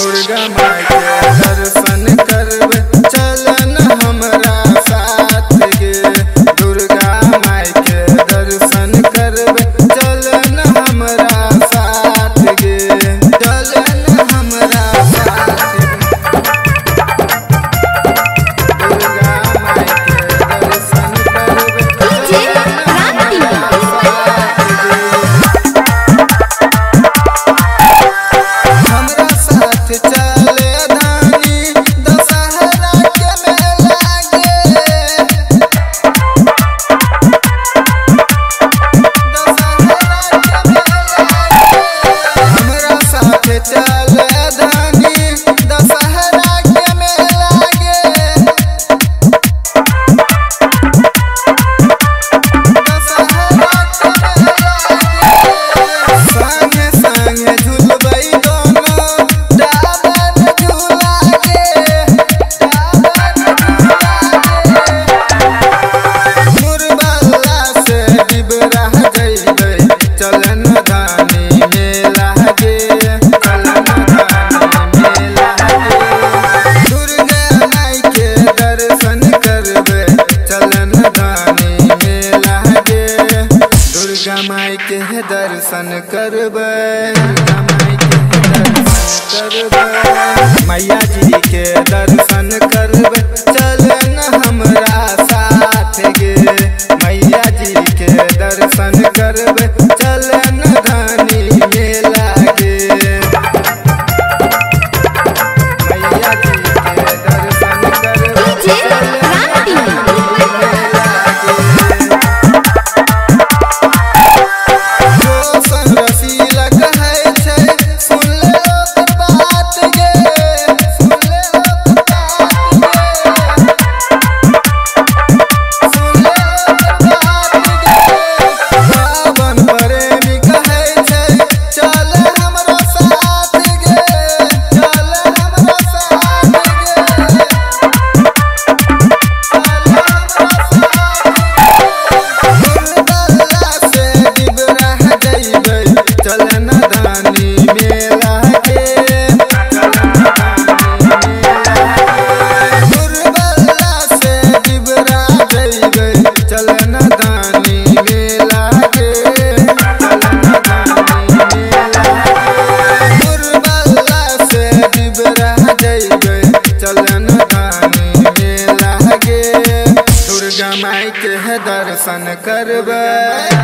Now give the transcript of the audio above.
दुर्गा माई के दर्शन करबे चलन हमरा साथ गे। दुर्गा माई के दर्शन करबे चलन हमरा साथ गे। चलन हमरा साथ गे। दुर्गा माई के दर्शन करबे चलन हमरा साथ गे। हमरा साथ चले धानी दशहरा के मेला गे। दशहरा के मेला गे। हमरा साथ चले धानी दशहरा के मेला गे। दशहरा के मेला गे। संगे संगे झूलबै दोनों डाबर झूला गे। डाबर झूला गे। मुरबल्ला से डिबरा जइबै चलन धानी मेला गे। चलन धानी मेला गे। दुर्गा माई के दर्शन करबे चलन धानी मेला गे। दुर्गा माई के दर्शन करबे। दुर्गा माई के दर्शन करबे। मैया जी के दर्शन करबे चलन हमरा साथ गे। मैया जी के दर्शन करबे चलन धानी मेला गे। मैया जी के दर्शन करबे चलन धानी मेला गे। रोशन रसीला कहै छै सुन ले ओकर बात गे। सुन ले ओकर बात गे। सुन ले ओकर बात गे। रावण प्रेमी कहै छै चल हमरा साथ गे। चल हमरा साथ गे। चल हमरा साथ गे। मुरबल्ला से डिबरा जइबै चलन धानी मेला गे। चलन धानी मेला गे। मुरबल्ला से डिबरा जइबै चलन धानी मेला गे। चलन धानी मेला गे। मुरबल्ला से डिबरा जइबै चलन धानी मेला गे। दुर्गा माई के दर्शन करबै।